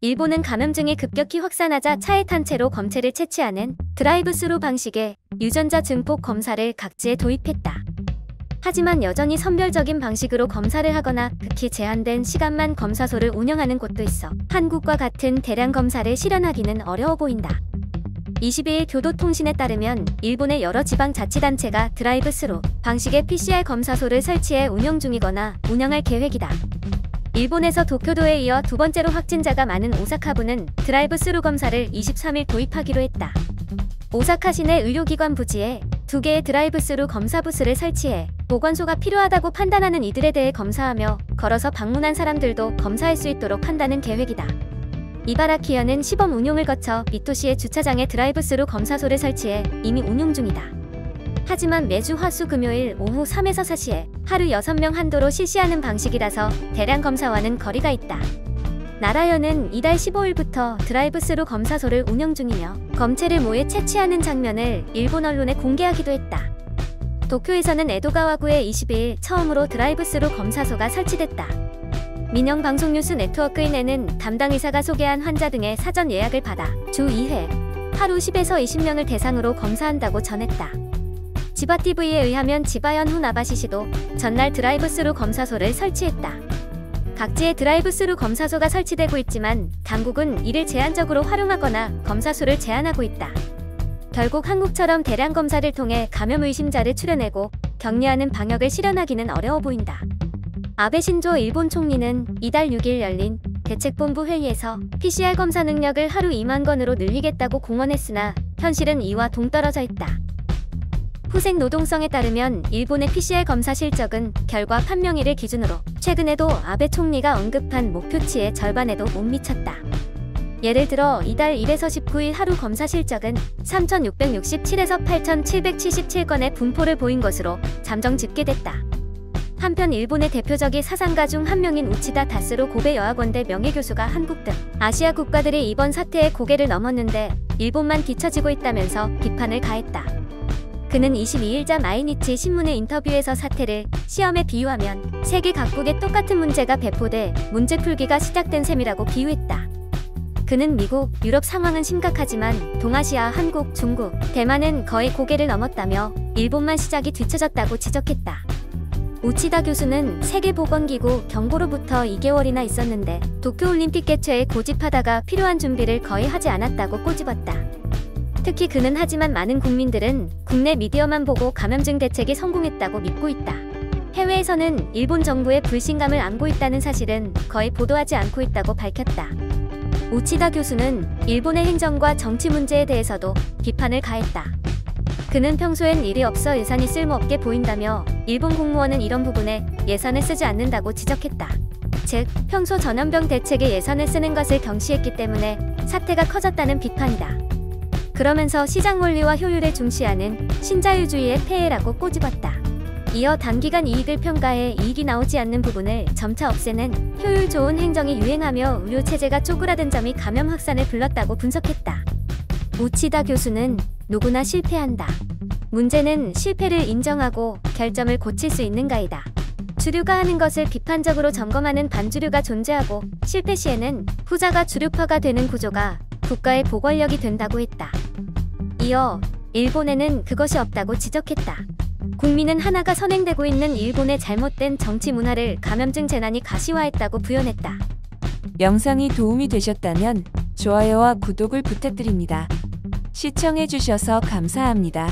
일본은 감염증이 급격히 확산하자 차에 탄 채로 검체를 채취하는 드라이브스루 방식의 유전자 증폭 검사를 각지에 도입했다. 하지만 여전히 선별적인 방식으로 검사를 하거나 극히 제한된 시간만 검사소를 운영하는 곳도 있어 한국과 같은 대량 검사를 실현하기는 어려워 보인다. 22일 교도통신에 따르면 일본의 여러 지방자치단체가 드라이브스루 방식의 PCR 검사소를 설치해 운영 중이거나 운영할 계획이다. 일본에서 도쿄도에 이어 두 번째로 확진자가 많은 오사카부는 드라이브스루 검사를 23일 도입하기로 했다. 오사카 시내 의료기관 부지에 2개의 드라이브스루 검사 부스를 설치해 보건소가 필요하다고 판단하는 이들에 대해 검사하며 걸어서 방문한 사람들도 검사할 수 있도록 한다는 계획이다. 이바라키현은 시범 운용을 거쳐 미토시의 주차장에 드라이브스루 검사소를 설치해 이미 운용 중이다. 하지만 매주 화, 수, 금요일 오후 3에서 4시에 하루 6명 한도로 실시하는 방식이라서 대량 검사와는 거리가 있다. 나라현은 이달 15일부터 드라이브스루 검사소를 운영 중이며 검체를 모에 채취하는 장면을 일본 언론에 공개하기도 했다. 도쿄에서는 에도가와구에 22일 처음으로 드라이브스루 검사소가 설치됐다. 민영 방송 뉴스 네트워크인에는 담당 의사가 소개한 환자 등의 사전 예약을 받아 주 2회 하루 10에서 20명을 대상으로 검사한다고 전했다. 지바TV에 의하면 지바현 후나바시시도 전날 드라이브스루 검사소를 설치했다. 각지에 드라이브스루 검사소가 설치되고 있지만 당국은 이를 제한적으로 활용하거나 검사수를 제한하고 있다. 결국 한국처럼 대량 검사를 통해 감염 의심자를 추려내고 격리하는 방역을 실현하기는 어려워 보인다. 아베 신조 일본 총리는 이달 6일 열린 대책본부 회의에서 PCR 검사 능력을 하루 2만 건으로 늘리겠다고 공언했으나 현실은 이와 동떨어져 있다. 후생 노동성에 따르면 일본의 PCR 검사 실적은 결과 판명일을 기준으로 최근에도 아베 총리가 언급한 목표치의 절반에도 못 미쳤다. 예를 들어 이달 1에서 19일 하루 검사 실적은 3,667에서 8,777건의 분포를 보인 것으로 잠정 집계됐다. 한편 일본의 대표적인 사상가 중 한 명인 우치다 다스로 고베 여학원대 명예교수가 한국 등 아시아 국가들이 이번 사태에 고개를 넘었는데 일본만 뒤처지고 있다면서 비판을 가했다. 그는 22일자 마이니치 신문의 인터뷰에서 사태를 시험에 비유하면 세계 각국에 똑같은 문제가 배포돼 문제 풀기가 시작된 셈이라고 비유했다. 그는 미국, 유럽 상황은 심각하지만 동아시아, 한국, 중국, 대만은 거의 고개를 넘었다며 일본만 시작이 뒤처졌다고 지적했다. 우치다 교수는 세계보건기구 경보로부터 2개월이나 있었는데 도쿄올림픽 개최에 고집하다가 필요한 준비를 거의 하지 않았다고 꼬집었다. 특히 그는 하지만 많은 국민들은 국내 미디어만 보고 감염증 대책이 성공했다고 믿고 있다. 해외에서는 일본 정부의 불신감을 안고 있다는 사실은 거의 보도하지 않고 있다고 밝혔다. 우치다 교수는 일본의 행정과 정치 문제에 대해서도 비판을 가했다. 그는 평소엔 일이 없어 예산이 쓸모없게 보인다며 일본 공무원은 이런 부분에 예산을 쓰지 않는다고 지적했다. 즉, 평소 전염병 대책에 예산을 쓰는 것을 경시했기 때문에 사태가 커졌다는 비판이다. 그러면서 시장 원리와 효율을 중시하는 신자유주의의 폐해라고 꼬집었다. 이어 단기간 이익을 평가해 이익이 나오지 않는 부분을 점차 없애는 효율 좋은 행정이 유행하며 의료체제가 쪼그라든 점이 감염 확산을 불렀다고 분석했다. 우치다 교수는 누구나 실패한다. 문제는 실패를 인정하고 결점을 고칠 수 있는가이다. 주류가 하는 것을 비판적으로 점검하는 반주류가 존재하고 실패 시에는 후자가 주류파가 되는 구조가 국가의 보궐력이 된다고 했다. 이어 일본에는 그것이 없다고 지적했다. 국민은 하나가 선행되고 있는 일본의 잘못된 정치 문화를 감염증 재난이 가시화했다고 부연했다. 영상이 도움이 되셨다면 좋아요와 구독을 부탁드립니다. 시청해주셔서 감사합니다.